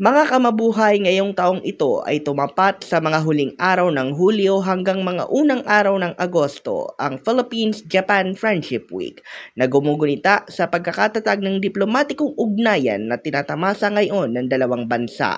Mga kamabuhay, ngayong taong ito ay tumapat sa mga huling araw ng Hulyo hanggang mga unang araw ng Agosto ang Philippines-Japan Friendship Week na gumugunita sa pagkakatatag ng diplomatikong ugnayan na tinatamasa ngayon ng dalawang bansa.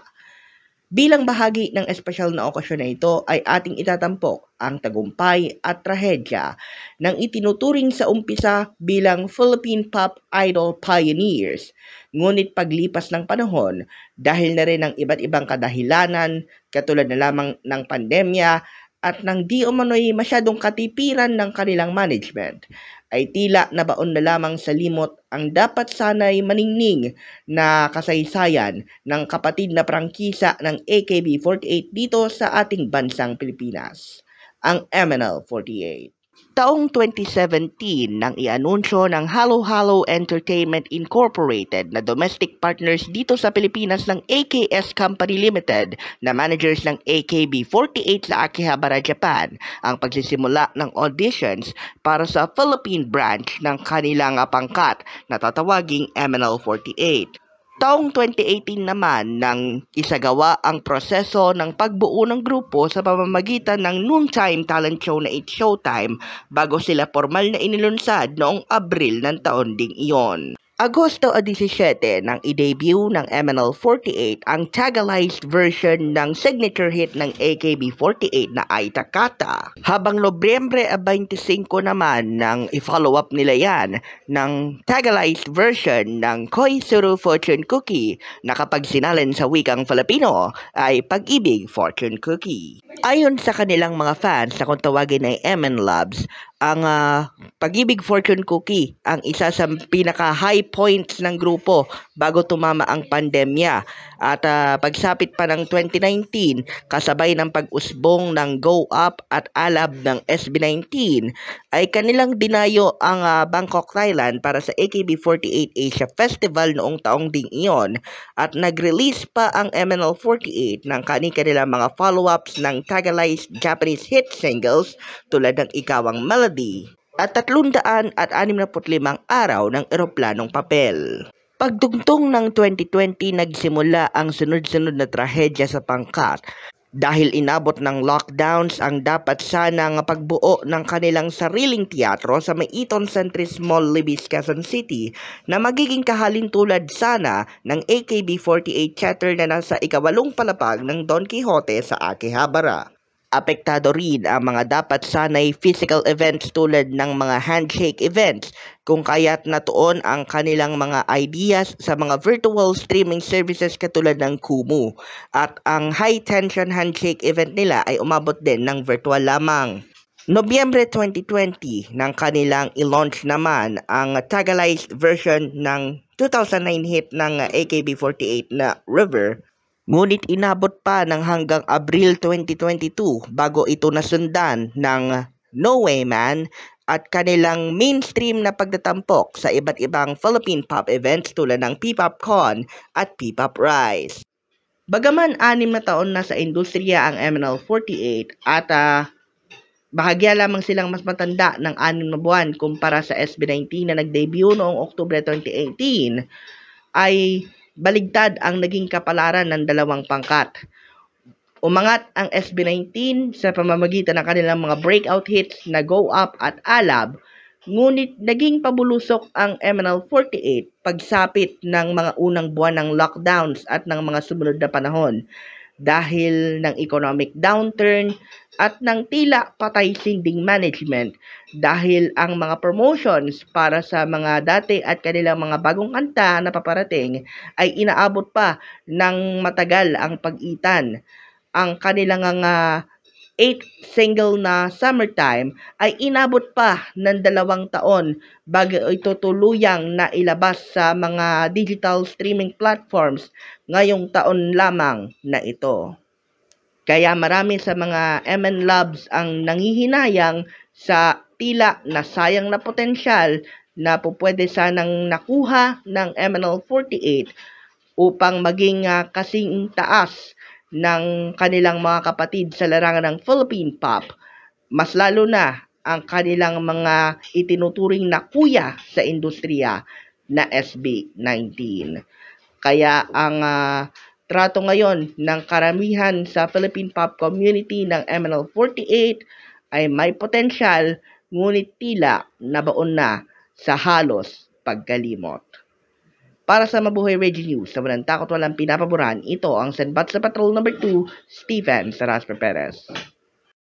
Bilang bahagi ng espesyal na okasyon na ito ay ating itatampok ang tagumpay at trahedya ng itinuturing sa umpisa bilang Philippine Pop Idol Pioneers. Ngunit paglipas ng panahon, dahil na rin ng iba't ibang kadahilanan katulad na lamang ng pandemya at ng di umano'y masyadong katipiran ng kanilang management, ay tila nabaon na lamang sa limot ang dapat sana'y maningning na kasaysayan ng kapatid na prangkisa ng AKB48 dito sa ating bansang Pilipinas, ang MNL48. Taong 2017 nang ianunsyo ng Halo Halo Entertainment Incorporated na domestic partners dito sa Pilipinas ng AKS Company Limited na managers ng AKB48 sa Akihabara, Japan ang pagsisimula ng auditions para sa Philippine branch ng kanilang pangkat na tatawaging MNL48. Taong 2018 naman nang isagawa ang proseso ng pagbuo ng grupo sa pamamagitan ng noontime talent show na It's Showtime bago sila formal na inilunsad noong Abril ng taon ding iyon. Agosto 17 nang i-debut ng MNL48 ang tagalized version ng signature hit ng AKB48 na Ay Takata. Habang Nobyembre 25 naman nang i-follow up nila yan ng tagalized version ng Koizuru Fortune Cookie na kapag sinalin sa wikang Filipino ay Pag-ibig Fortune Cookie. Ayon sa kanilang mga fans na kung tawagin ay MN Loves, ang Pag-ibig Fortune Cookie ang isa sa pinaka-high points ng grupo bago tumama ang pandemya. At pagsapit pa ng 2019, kasabay ng pag-usbong ng Go Up at Alab ng SB19, ay kanilang dinayo ang Bangkok, Thailand para sa AKB48 Asia Festival noong taong ding iyon at nag-release pa ang MNL48 ng kanilang mga follow-ups ng tagalized Japanese hit singles tulad ng Ikawang Melody at 365 araw ng Eroplanong Papel. Pagdugtong ng 2020, nagsimula ang sunod-sunod na trahedya sa pangkat dahil inabot ng lockdowns ang dapat sanang pagbuo ng kanilang sariling teatro sa may Eton Centris Mall, Libis, Quezon City na magiging kahalintulad sana ng AKB48 chapter na nasa ikawalong palapag ng Don Quixote sa Akihabara. Apektado rin ang mga dapat sanay physical events tulad ng mga handshake events kung kaya't natuon ang kanilang mga ideas sa mga virtual streaming services katulad ng Kumu at ang high tension handshake event nila ay umabot din ng virtual lamang. Nobyembre 2020 nang kanilang i-launch naman ang tagalized version ng 2009 hit ng AKB48 na River. Ngunit inabot pa ng hanggang Abril 2022 bago ito nasundan ng No Way Man at kanilang mainstream na pagtatampok sa iba't ibang Philippine pop events tulad ng P-Pop Con at P-Pop Rise. Bagaman 6 na taon na sa industriya ang MNL48 at bahagya lamang silang mas matanda ng 6 na buwan kumpara sa SB19 na nag-debut noong Oktubre 2018, ay baligtad ang naging kapalaran ng dalawang pangkat. Umangat ang SB19 sa pamamagitan ng kanilang mga breakout hits na Go Up at Alab, ngunit naging pabulusok ang MNL48 pagsapit ng mga unang buwan ng lockdowns at ng mga sumunod na panahon dahil ng economic downturn at ng tila patay-sinding management dahil ang mga promotions para sa mga dati at kanilang mga bagong kanta na paparating ay inaabot pa ng matagal ang pag-itan. Ang kanilang 8th single na Summertime ay inabot pa ng 2 taon bago ito tuluyang nailabas sa mga digital streaming platforms ngayong taon lamang na ito. Kaya marami sa mga MN Loves ang nanghihinayang sa tila na sayang na potensyal na pupwede sanang nakuha ng MNL48 upang maging kasing taas ng kanilang mga kapatid sa larangan ng Philippine Pop, mas lalo na ang kanilang mga itinuturing na kuya sa industriya na SB19. Kaya ang trato ngayon ng karamihan sa Philippine pop community ng MNL48 ay may potensyal ngunit tila nabaon na sa halos pagkalimot. Para sa Mabuhay Radio News, sa walang takot walang pinapaboran, ito ang Sanbat sa Patrol No. 2, Stephen Saraspe Perez.